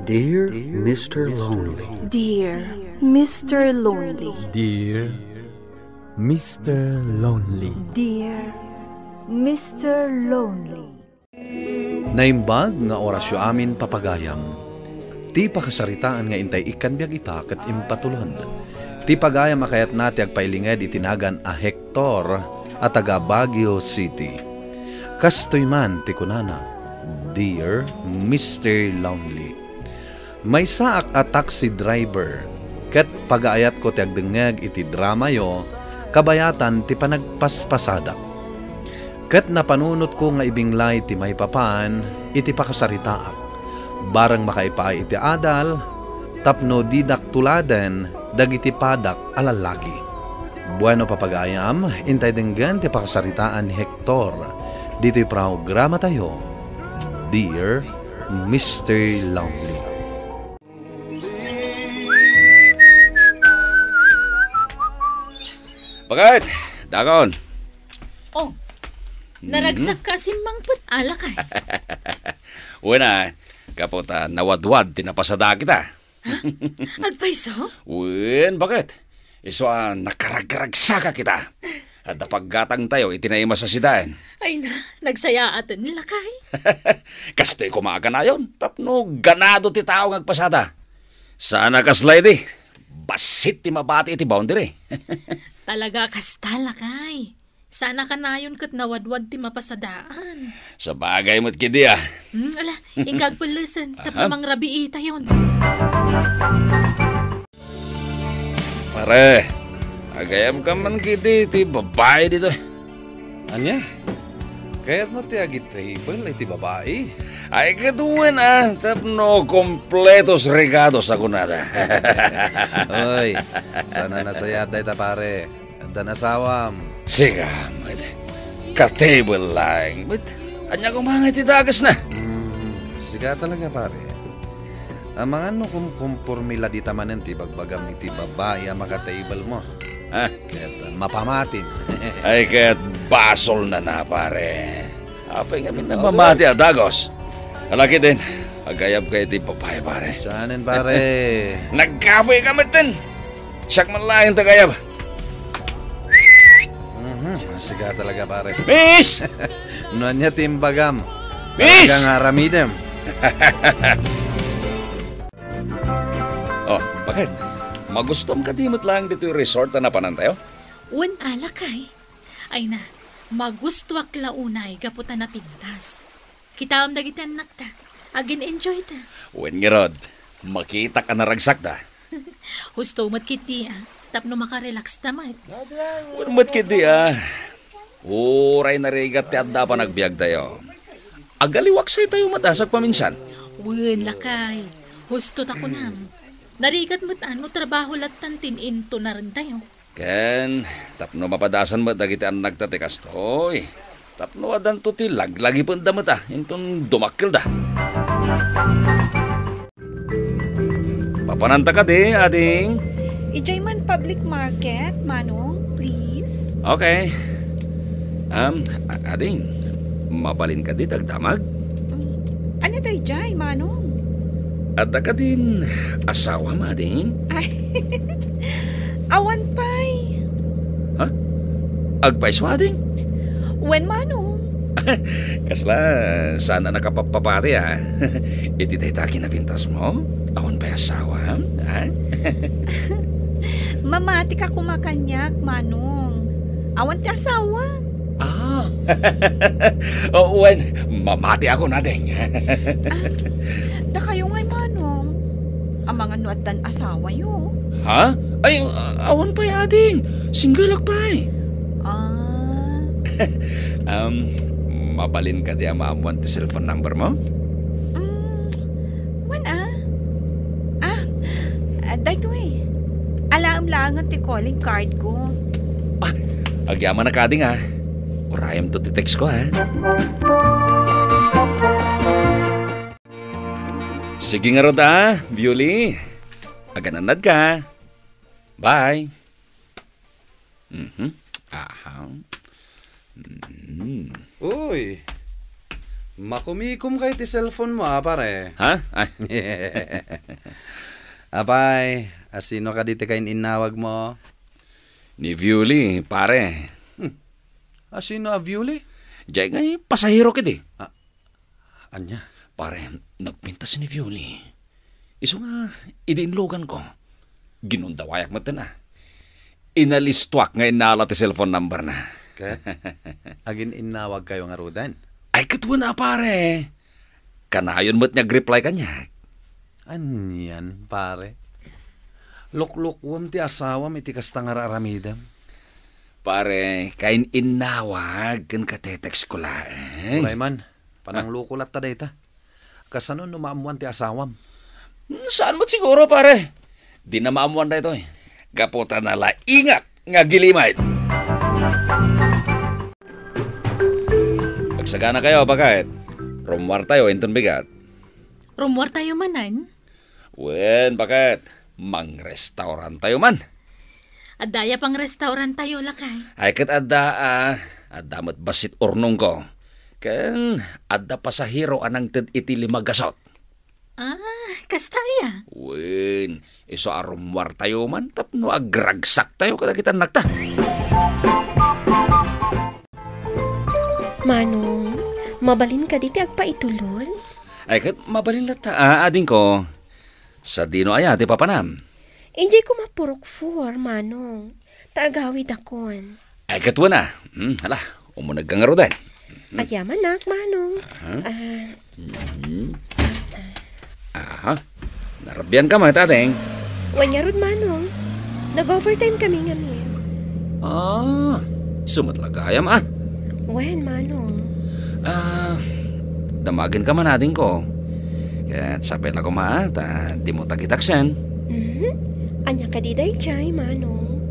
Dear Mr. Lonely. Dear Mr. Lonely. Dear Mr. Lonely. Dear Mr. Lonely. Naimbag nga orasyo amin papagayam. Ti pakasaritaan nga intay ikan biyag ita ket impatulon. Ti pagayam akayat nati agpailinged itinagan a Hector at taga Baguio City. Kastoy man ti kunana, Dear Mr. Lonely. May saak a taxi driver ket pagaayat ko ti agdengeg iti drama yo kabayatan ti panagpaspasadak. Ket napanunot ko nga ibinglay ti may papan iti pakasaritaak. Barang makaipaay iti adal, tapno didak tuladen dagiti padak alalaki. Bueno papagayam, intay denggan ti pakasaritaan ni Hector. Dito'y programa tayo, Dear Mr. Lonely. Bakit? Dakon. Oh, naragsak ka si Mangput alakay. Una, kapot nawadwad, tinapasada kita. Agpaiso? Uwin, bakit? Iso nakaragsaga kita. At napaggatang tayo, itinaima sa sidain. Ay na, nagsaya atin lakay. Kastoy kumaga na yun. Tapno, ganado ti tao ngagpasada. Sana kaslay di. Basit ti mabati iti boundary. Talaga kasta lakay. Sana ka na yun kat nawadwad ti mapasadaan. Sa bagay mo't kidi Ala, ingkag pulusan. Tapamang rabiita yun. Pare, agayam ka man kidi ti babae dito. Anya? Kaya't mo ti agit table iti babae. Ay kaduan tapno kompletos regados ako nada. Oy, sana nasayat day ta pare. Dan asawam. Siga, mat. Ka-table lang. But, anya kumangit itagas na. Siga talaga pare. Ang mga kumpormila di tamanan ti bagbagam iti babae ang maka-table mo. Kaya't mapamatin. Ay kaya't basol na pare. Apay ngamin na mamati dagos. Alaki din. Agayab kayo ti babae pare. Saanin pare? Nagkapoy kami din. Siyak man lang tagayab. Siga talaga pare. Miss! Nuan niya timbagam. Miss! Talagang aramidem. Oh, bakit? Magustom ka dimot lang dito yung resort na napanan tayo? Un alakay. Ay na, magustwak launay gaputan na pintas. Kita dagitan nakta. Agin enjoy ta. Wen ngirod, makita ka na ragsak da. Husto mat kiti tapno makarelax tamat. Wen mat kiti Uray na rigat ti adda pa nagbiag tayo. Agaliwak say tayo matasag paminsan. Wen lakay. Husto ta ko nam. Narigat mo't mo trabaho latan into na rin tayo. Ken, tapno mapadasan mo dagiti ang nagtatikas toy. Tapno adan to ti laglagi pun damot intong dumakil da. Papananta ka di, ading. Ijay man public market, Manong, please. Okay. Ading, mabalin ka di dagdamag? Ano tayo jay, Manong? Adda ka din asawa mo, ading? Ay, awan pay. Ha? Agpais mo, ading? When, Manong? Kasla, sana nakapapapari Iti tayo taki na pintas mo? Awan pa'y asawa, ha? Mamati ka kumakanyak, Manong. Awan ti asawa. Wen, mamati ako na, ding. Da kayo ngay, Manong. Ang mga nuatan asawa yo. Ha? Ay, awan pa'y ading. Single pa'y. Mabalin ka di ang maamuan ti cellphone number mo? Wan dahito Alam lang ti calling card ko. Agyaman na ka ding Urayam to ti text ko Sige nga rod Beauty. Agananad ka. Bye. Uy, Makumikom kay ti cellphone mo, pare. Ha? Ay, Apay, asino ka dito kain inawag mo? ni Viuli, pare. Asino a Viuli? Diyan nga pasahero kiti. Anya? Pare, nagpintas ni Viuli. Iso nga, idinlogan ko. Ginundawayak mo na. Inalistwak nga inala ti cellphone number na. Kaya, agin inawag kayo nga rudan. Ay, katwa na pare. Kanayon mo't nag-reply ka niya. Anyan, pare? Luklukwam ti asawam iti kastang araramidam. Pare, kain inawag kan katetext ko lang. Kulay man, pananglukulat ta dayta. Kasano numaamuan ti asawam? Saan mo't siguro pare? Di na maamuan na ito eh. Gaputa na la ingat nga gilimay. Pagsagana kayo, bakit? Rumwar tayo, inton bigat. Rumwar tayo manan. Wen, bakit? Mang-restaurant tayo man. Adaya pang restaurant tayo, lakay. Ay kat adda mo't basit urnong ko. Ken adda pasahero anang ted iti limagasot. Kastaya. Wen, iso arumwar tayo man tapno agragsak tayo kada kita nakta. Manong, mabalin ka diti agpaitulol? Ay kat mabalin lata, ading ko. Sa dino aya, ti papanam. Hindi ko mapurok for, Manong. Taagawid akon. Ay kat na. Hala, umunag kang arudan. Agyaman nak, Manong. Aha, narabyan ka mga tateng. Wanyarod, Manong. Nag-overtime kami ngamin. Sumatlagayam Wen, Manong. Damagin ka man natin ko. Kaya sapay lang ko di mo tagitaksan. Anya ka diday chay, Manong.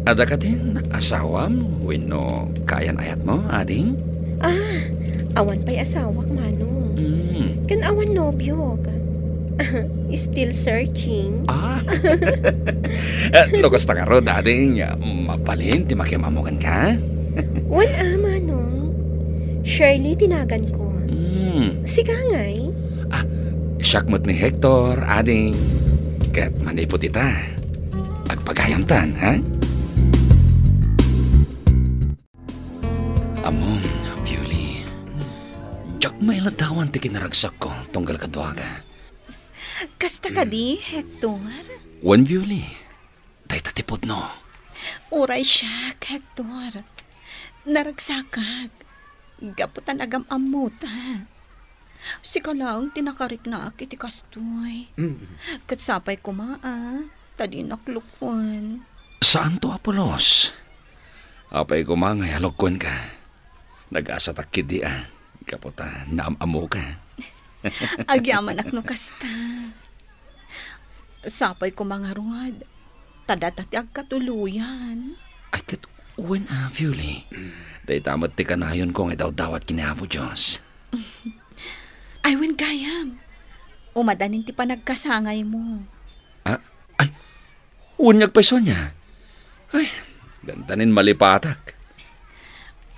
Ada ka din, asawam, wino kayan ayat mo, ading? Awan pa'y asawak, Manong. Kan awan nobyo. Still searching. Lukos ta ka ro, ading. Mapalin, ti makimamukan ka? Wan, Manong. Shirley, tinagan ko. Sigangay. Syakmot ni Hector, ading. Kat manipot ita. Agpagayamtan, ha? Amon, Viuli. Diyak may ladawan ti kinaragsak ko, tunggal kadwaga. Kasta ka di, Hector? Wan, Viuli. Tay tatipod no. Uray siya, Hector. Naragsakag. Gaputan agam amuta. Si kalang tinakarik na iti kastoy. Katsapay kumaa. Tadi naklukwan. Saan to, Apolos? Apay kumangay, halukwan ka. Nag-asa takid di Kaputa, naamamu ka. Agyaman akno kasta. Sapay kumangaruad. Tadatati agkatuluyan. Ay, kat uwan Viuli. Day tamat ti kanayon ko nga daw-dawat kinahapo Diyos. Ay, wen gayam. Umadanin ti panagkasangay mo. Ay, unyag peso niya. Ay, dandanin malipatak.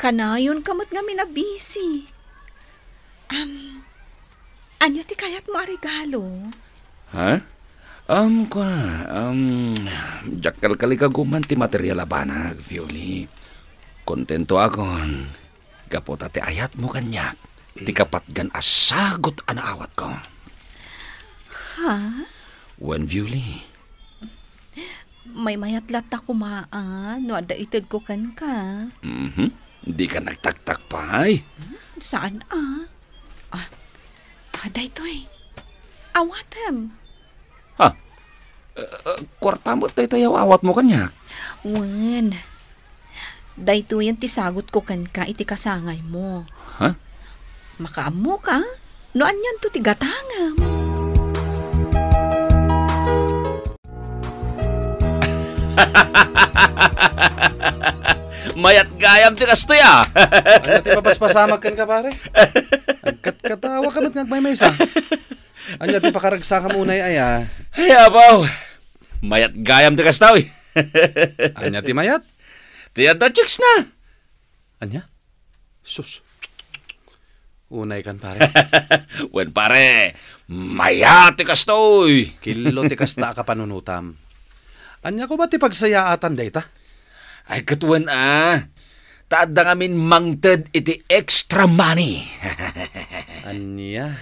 Kanayon kamot nga minabisi. Anya ti kayat mo arigalo? Ha? Jakal kalikaguman ti material abanag, Violi. Kontento akon. Kapota ti ayat mo kanyak. Ti kapatgan asagot anaawat ko. Ha? Wen, Violi. May mayatlat ta kumaan. No, ada itid ko kan ka. Di ka nagtaktak pa ay. Saan daytoy. Awatem. Ha? Kwarta mo tayo awat mo kanyak. Wen. Daytoy yan ti sagot ko kan ka iti kasangay mo. Ha? Makaamo ka? Noan yan to ti gatangam. Mayat gayam ti kastoy Anya ti papaspasamag kan ka, pare? Agkat-katawa ka ba't nagmaymaysa? Anya ti pakaragsa ka muna ay Ay, abaw. Mayat gayam ti kastoy. Anya ti mayat? Ti adda chicks na. Anya? Sus. Unay kan pare. Wen pare, mayati kastoy. Kilo ti kasta ka panunutam. Anya ko ba ti pagsayaatan dayta? Ay katwen taad na ngamin mangted iti extra money. Anya?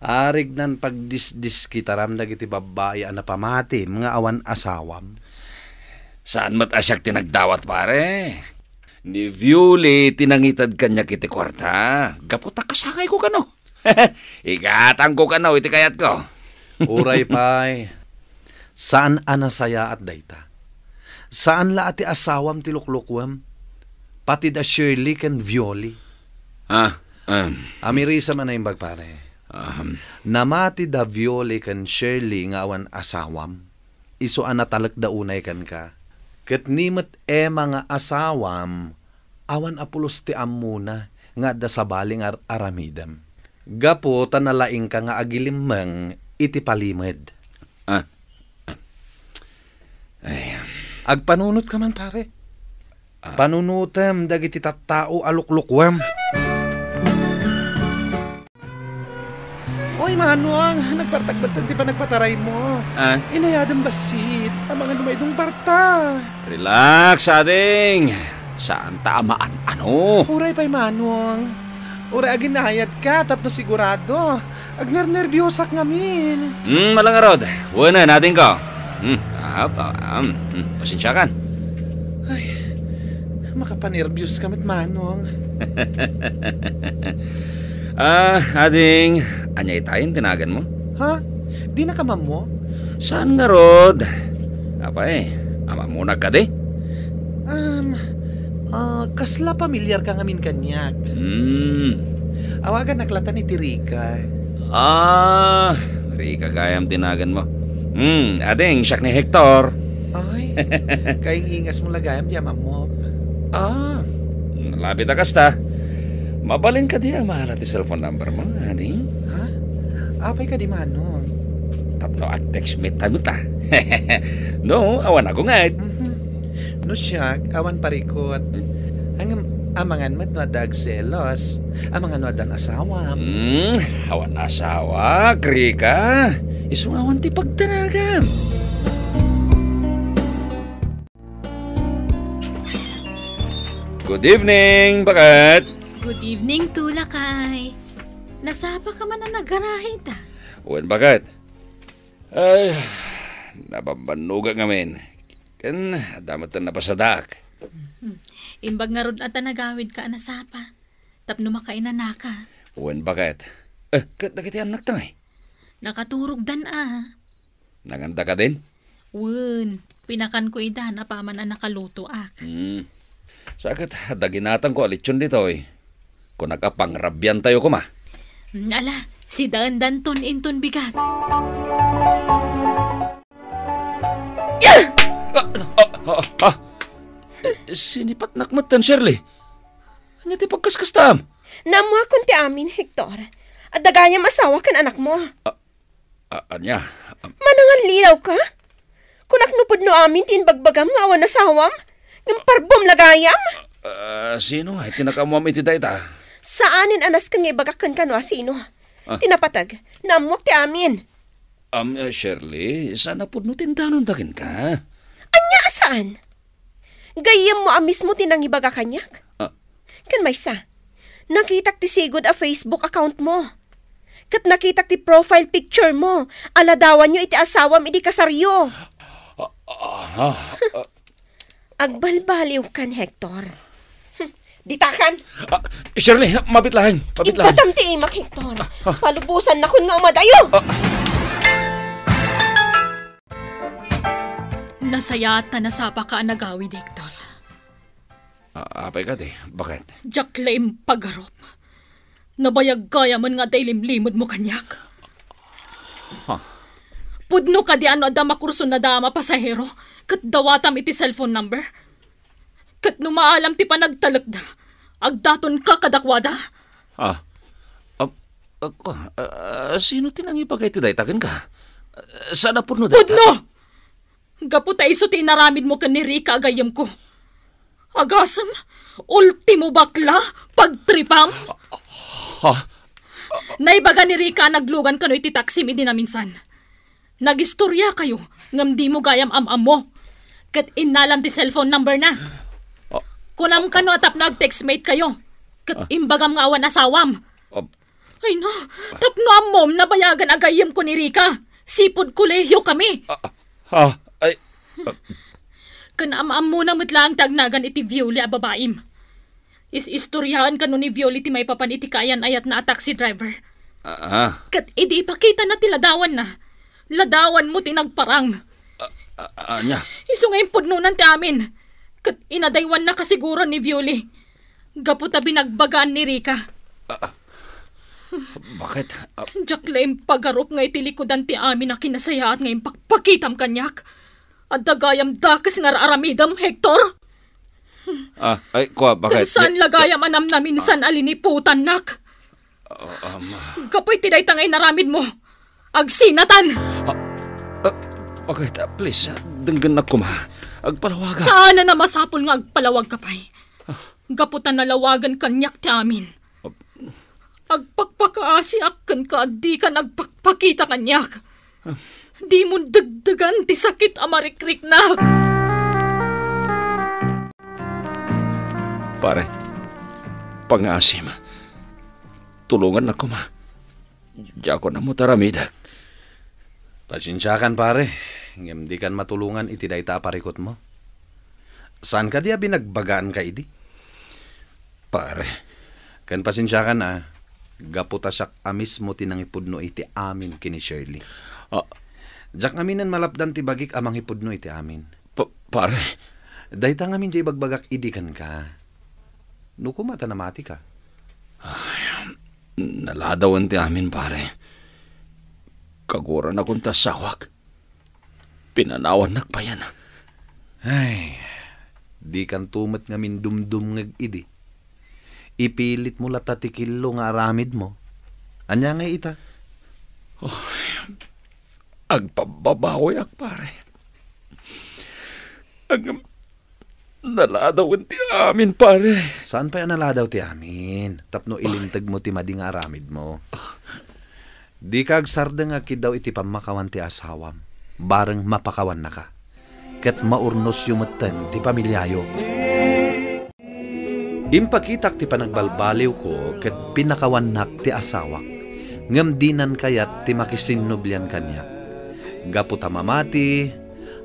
Arig nan pagdisdis kita ramdag iti babae na pamati, mga awan asawam. Saan mat asyak tinagdawat pare? Ni Violi tinangitad kanya kiti kwarta. Gaputa kasangay ko kano. Ikatang ko kano iti kayat ko. Uray pay. Saan anasaya at dayta? Saan la ati asawam ti luklukwam? Pati da Shirley ken Violi. Amirisa man na yung bagpare. Namati da Violi ken Shirley nga awan asawam. Iso anatalak da unay kan ka. Ket nimot mga asawam, awan apulos ti amuna, nga da sabaling aramidam. Gapo tanalaing ka nga agilimang iti palimed. Agpanunot ka man pare. Panunutem dagiti tattao aluklukwam. Oy manuang, nagpartagbatan ti pa nagpataray mo. Inayadang basit, ang mga numaydong parta. Relax, ading. Saan tamaan ano? Uray pa'y manuang. Uray agin nahayad ka, tapno sigurado. Agner-nervyosak ngamin. Malangarod. Wala natin ko. Pasensya kan. Ay, makapanervyos kamit manuang. Ading, anyay tayong tinagan mo? Ha? Di na kamam mo? Saan nga, Rod? Ama muna ka di? Kasla pamilyar ka ngamin kanyak. Awagan naklatan ni Tirika. Rika gayam tinagan mo. Ading, siyak ni Hector. Ay, kayong ingas mo lagayam di amamok. Nalapit kasta. Mabalin ka di ang mahal at cellphone number mo, ading? Ha? Apay ka di manong? Tapno at text me tagot No, awan ako nga. No siyak, awan parikot. Ang amangan mat no adag selos. Amangan no adan asawa. Awan asawa, Krika. Isong awan ti pagtanagan. Good evening, Bakat. Good evening, Tulakay. Nasapa ka man na nagarahe ta? Uwan, Bakat. Ay, nababanuga ngamin. Kan, damat na napasadak. Imbag nga rod at nagawid ka nasapa. Tapno makainan na ka. Uwan, Bakat. Kat nakitian naktangay. Nakaturog dan Nanganda ka din? Uwan, pinakan ko idan apaman na nakaluto ak. Sakit, daginatan ko alitsyon dito Kung nakapangrabyan tayo kuma. Ala, si Dan ton inton bigat. Sinipat nakmatan, Shirley. Anya ti pagkaskastam? Namo akong ti amin, Hector. At dagayam asawa kan anak mo. Anya? Manangan lilaw ka? Kung naknupod no amin, tinbagbagam nga awan asawam? Ng parbom lagayam? Sino ay tinakamuam iti dayta? Saanin anas kang ibagakan ka no sino? Tinapatag, namuak ti amin. Shirley, sana po no tindanon takin ka. Anya saan? Gayam mo amis mo tinangibaga kanyak? Kan may sa, nakitak ti sigod a Facebook account mo. Kat nakitak ti profile picture mo. Aladawan nyo iti asawam iti kasaryo. Agbalbaliw kan, Hector. Ditakan. Shirley, mabit lahing. Ipatam ti imak, Hector. Palubusan na kun nga umadayo. Nasayata na sapa ka nagawid, Hector. Apay ka di, bakit? Jaklaim pagarop. Nabayag kaya man nga tayo limlimod mo kanyak. Pudno ka di ano ada makurso na dama pasahero. Kat dawatam iti cellphone number. Kat numaalam ti panagtalagda. Agdaton ka kadakwada. Sino tinangipagay ti daytakin ka? Sana pudno Pudno! Gapu tayo iso tinaramid mo kan ni Rika agayam ko. Agasam, ultimo bakla, pagtripam. Ha? Naibaga ni Rika naglugan kano iti taksi mi na minsan. Nagistorya kayo, ngam di mo gayam am-am mo. Kat inalam ti cellphone number na. Kunam kano atap nag-textmate kayo. Kat imbagam nga awan asawam. Ay no, tapno am mom nabayagan agayim ko ni Rika. Sipod kolehiyo kami. Ha? Ay, Kanam-am mo na mutlang tagnagan iti Violi a babaim. Is-istoryahan kano ni Violi ti may papan iti kayan ayat na a taxi driver. Kat idi ipakita na ti ladawan na. Ladawan mo tinagparang. Anya? Iso ngayon pudnunan ti amin. Kat inadaywan na kasiguran ni Violi. Gaputa binagbagaan ni Rika. Bakit? Jaklaim pagarup nga itilikodan ti amin na kinasaya at ngayon pakpakitam kanyak. At dagayam dakas nga aramidam, Hector. Ay, kuha, bakit? Kan saan lagayam anam namin san aliniputan, nak? Kapoy tiday tangay naramid mo. Agsinatan! Bakit? Please, denggan na kuma. Agpalawaga. Saan na masapol nga agpalawag kapay? Gaputan na lawagan kanyak ti amin. Agpakpakaasi akan ka, di ka nagpakpakita kanyak. Di mo dagdagan ti sakit amarikrik na. Pare, pangasim. Tulungan ako ma. Di ako na mo taramidag. Pasensyakan pare, ngem di kan matulungan iti dayta parikot mo. Saan ka diya binagbagaan ka idi? Pare, Kan pasensyakan gaputa siya amis mo tinangipudno iti amin kini Shirley. Jak aminan malapdan ti bagik amang hipudno iti amin. Pare, Dayta ngamin di bagbagak idikan ka. Nuko mata na mati ka. naladawan ti amin pare. Kaguran akong tasawag. Pinanawan nakpayan. Ay, di kan tumet ngamin dumdum ngag idi. Ipilit mo latatikilo nga aramid mo. Anya nga ita? Agpababawi ak pare. Naladawan ti amin pare. Saan pa yan naladaw ti amin? Tapno ilintag mo ti madi nga aramid mo. Di ka agsarda nga kidaw iti pamakawan ti asawam. Bareng mapakawan na ka. Ket maurnos yumatan ti pamilyayo. Impakitak ti panagbalbaliw ko ket pinakawanak ti asawak. Ngem dinan kayat ti makisinnublian kanyak. Gaputa mamati,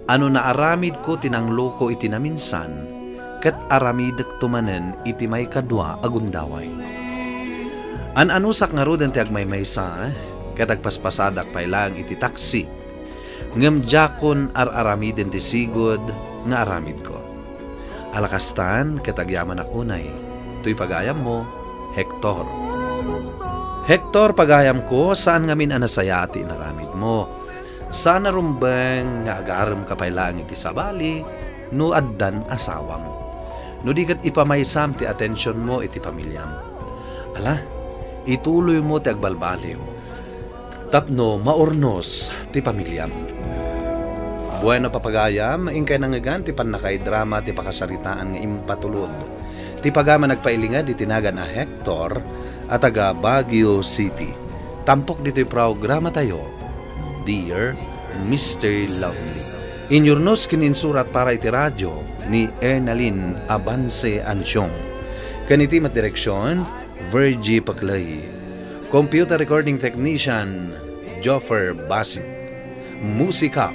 ano na aramid ko tinanglo ko iti naminsan, ket aramidek tumanen iti may kadwa agundaway. An-anusak nga roden ti agmaymaysa, ket agpaspasadak pailang iti taksi. Ngem jakon aramiden ti sigod nga aramid ko. Alakastan ket agyaman akunay, tuy pagayam mo, Hector. Hector, pagayam ko, saan ngamin anasayati inaramid mo? Sana rumbeng nga agaram kapailang iti sabali, no addan asawam. No dikat ipamaysam ti atensyon mo iti pamilyam. Ala, ituloy mo ti agbalbaliw. Tapno maurnos ti pamilyam. Bueno papagayam, ingkay nangagan ti panakay drama ti pakasaritaan nga impatulod. Ti pagama nagpailingad iti tinagan a Hector at taga Baguio City. Tampok dito'y programa tayo, Dear Mr. Lonely. Inyurnos kininsurat para iti radyo ni Ernalyn Abance Ansyong. Kaniti mat direksyon, Virgie Paclay. Computer recording technician, Joffer Basit. Musika,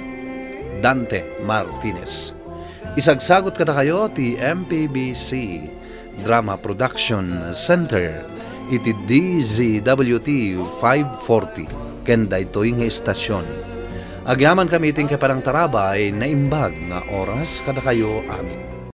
Dante Martinez. Isagsagot kada kayo ti MPBC Drama Production Center iti DZWT 540 kenda ito'y nga estasyon. Agyaman kami iting kaparang tarabay na imbag nga oras kada kayo amin.